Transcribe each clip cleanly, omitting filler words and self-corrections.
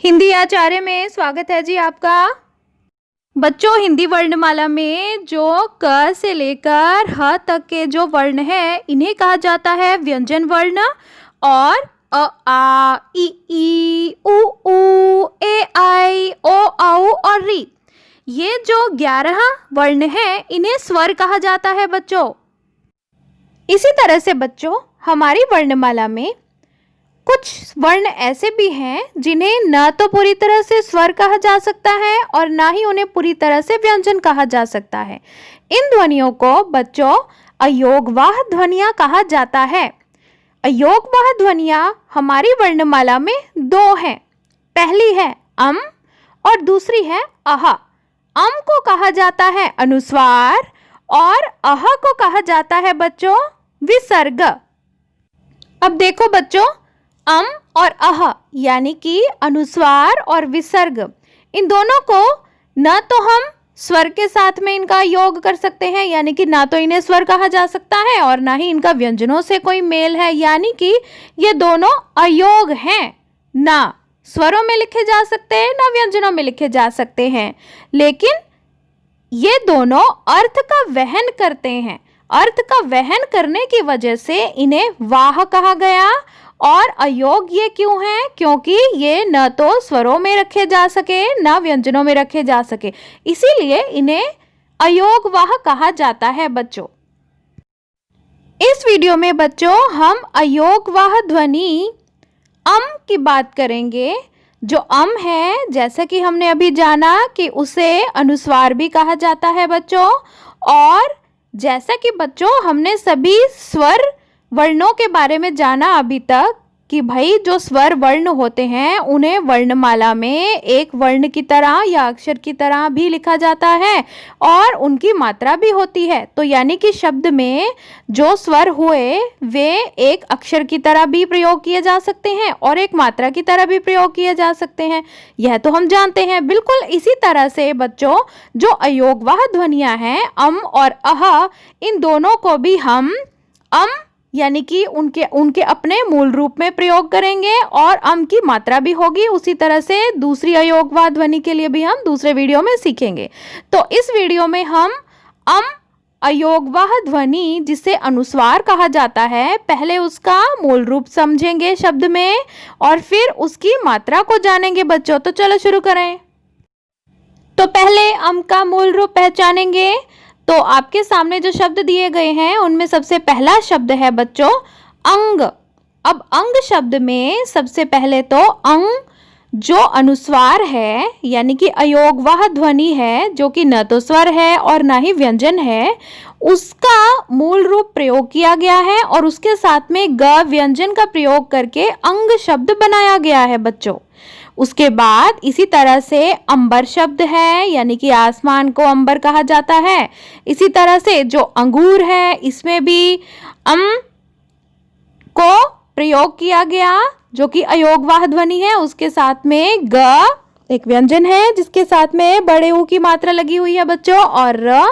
हिंदी आचार्य में स्वागत है जी आपका। बच्चों, हिंदी वर्णमाला में जो क से लेकर ह तक के जो वर्ण है इन्हें कहा जाता है व्यंजन वर्ण। और अ आ इ ई उ ऊ ए आई ओ औ और री, ये जो 11 वर्ण हैं इन्हें स्वर कहा जाता है बच्चों। इसी तरह से बच्चों, हमारी वर्णमाला में कुछ वर्ण ऐसे भी हैं जिन्हें न तो पूरी तरह से स्वर कहा जा सकता है और ना ही उन्हें पूरी तरह से व्यंजन कहा जा सकता है। इन ध्वनियों को बच्चों अयोगवाह ध्वनियां कहा जाता है। अयोगवाह ध्वनियां हमारी वर्णमाला में दो हैं। पहली है अम और दूसरी है अह। अम को कहा जाता है अनुस्वार और अह को कहा जाता है बच्चों विसर्ग। अब देखो बच्चों, अम और अह यानी कि अनुस्वार और विसर्ग, इन दोनों को न तो हम स्वर के साथ में इनका योग कर सकते हैं, यानी कि ना तो इन्हें स्वर कहा जा सकता है और ना ही इनका व्यंजनों से कोई मेल है, यानी कि ये दोनों अयोग हैं। ना स्वरों में लिखे जा सकते हैं ना व्यंजनों में लिखे जा सकते हैं, लेकिन ये दोनों अर्थ का वहन करते हैं। अर्थ का वहन करने की वजह से इन्हें वाह कहा गया। और अयोग ये क्यों है? क्योंकि ये न तो स्वरों में रखे जा सके न व्यंजनों में रखे जा सके, इसीलिए इन्हें अयोगवाह कहा जाता है बच्चों। इस वीडियो में बच्चों हम अयोगवाह ध्वनि अम की बात करेंगे। जो अम है, जैसा कि हमने अभी जाना कि उसे अनुस्वार भी कहा जाता है बच्चों। और जैसा कि बच्चों हमने सभी स्वर वर्णों के बारे में जाना अभी तक कि भाई जो स्वर वर्ण होते हैं उन्हें वर्णमाला में एक वर्ण की तरह या अक्षर की तरह भी लिखा जाता है और उनकी मात्रा भी होती है। तो यानी कि शब्द में जो स्वर हुए वे एक अक्षर की तरह भी प्रयोग किए जा सकते हैं और एक मात्रा की तरह भी प्रयोग किए जा सकते हैं, यह तो हम जानते हैं। बिल्कुल इसी तरह से बच्चों जो अयोगवाह ध्वनियां हैं अम और अह, इन दोनों को भी हम अम यानी कि उनके अपने मूल रूप में प्रयोग करेंगे और अम की मात्रा भी होगी। उसी तरह से दूसरी अयोगवाह ध्वनि के लिए भी हम दूसरे वीडियो में सीखेंगे। तो इस वीडियो में हम अम अयोगवाह ध्वनि जिसे अनुस्वार कहा जाता है, पहले उसका मूल रूप समझेंगे शब्द में और फिर उसकी मात्रा को जानेंगे बच्चों। तो चलो शुरू करें। तो पहले अम का मूल रूप पहचानेंगे। तो आपके सामने जो शब्द दिए गए हैं उनमें सबसे पहला शब्द है बच्चों अंग। अब अंग शब्द में सबसे पहले तो अंग जो अनुस्वार है यानी कि अयोगवाह ध्वनि है, जो कि न तो स्वर है और ना ही व्यंजन है, उसका मूल रूप प्रयोग किया गया है और उसके साथ में ग व्यंजन का प्रयोग करके अंग शब्द बनाया गया है बच्चों। उसके बाद इसी तरह से अंबर शब्द है, यानी कि आसमान को अंबर कहा जाता है। इसी तरह से जो अंगूर है इसमें भी अम को प्रयोग किया गया जो कि अयोगवाह ध्वनि है। उसके साथ में ग एक व्यंजन है जिसके साथ में बड़े ऊ की मात्रा लगी हुई है बच्चों, और र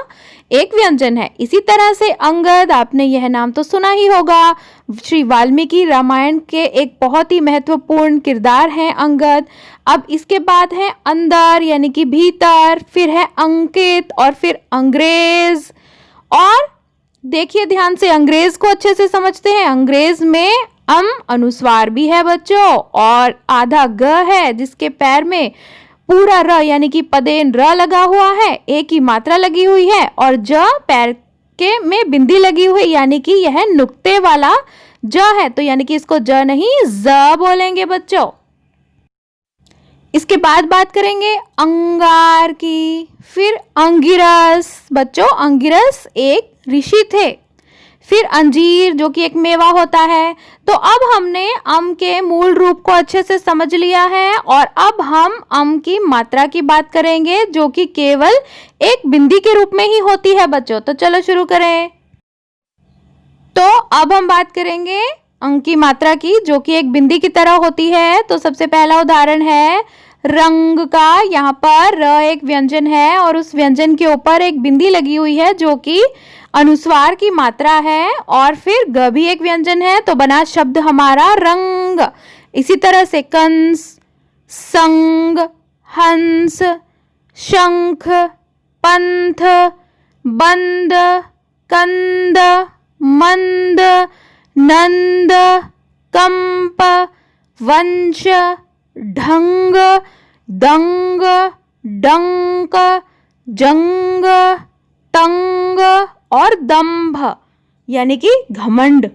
एक व्यंजन है। इसी तरह से अंगद, आपने यह नाम तो सुना ही होगा, श्री वाल्मीकि रामायण के एक बहुत ही महत्वपूर्ण किरदार हैं अंगद। अब इसके बाद है अंदर यानी कि भीतर, फिर है अंकित और फिर अंग्रेज। और देखिए ध्यान से, अंग्रेज को अच्छे से समझते हैं। अंग्रेज में अम अनुस्वार भी है बच्चों और आधा ग है जिसके पैर में पूरा र यानी कि पदेन र लगा हुआ है, एक ही मात्रा लगी हुई है, और ज पैर के में बिंदी लगी हुई यानी कि यह नुक्ते वाला ज है। तो यानी कि इसको ज नहीं ज बोलेंगे बच्चों। इसके बाद बात करेंगे अंगार की, फिर अंगिरस। बच्चों अंगिरस एक ऋषि थे। फिर अंजीर जो कि एक मेवा होता है। तो अब हमने अम के मूल रूप को अच्छे से समझ लिया है और अब हम अम की मात्रा की बात करेंगे जो कि केवल एक बिंदी के रूप में ही होती है बच्चों। तो चलो शुरू करें। तो अब हम बात करेंगे अंक की मात्रा की जो कि एक बिंदी की तरह होती है। तो सबसे पहला उदाहरण है रंग का। यहाँ पर र एक व्यंजन है और उस व्यंजन के ऊपर एक बिंदी लगी हुई है जो कि अनुस्वार की मात्रा है, और फिर ग भी एक व्यंजन है तो बना शब्द हमारा रंग। इसी तरह से कंस, संग, हंस, शंख, पंथ, बंद, कंद, मंद, नंद, कंप, वंश, ढंग, दंग, डंक, जंग, तंग और दंभ यानी कि घमंड।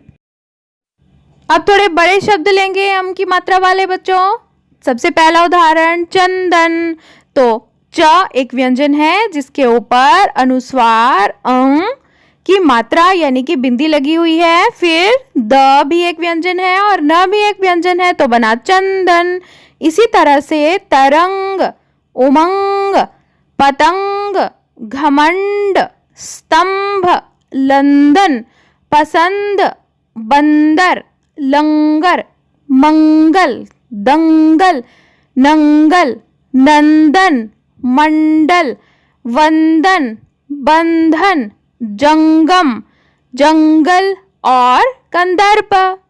अब थोड़े बड़े शब्द लेंगे हम की मात्रा वाले बच्चों। सबसे पहला उदाहरण चंदन। तो च एक व्यंजन है जिसके ऊपर अनुस्वार अं की मात्रा यानी कि बिंदी लगी हुई है। फिर द भी एक व्यंजन है और न भी एक व्यंजन है तो बना चंदन। इसी तरह से तरंग, उमंग, पतंग, घमंड, स्तंभ, लंदन, पसंद, बंदर, लंगर, मंगल, दंगल, नंगल, नंदन, मंडल, वंदन, बंधन, जंगम, जंगल और कंदर्प।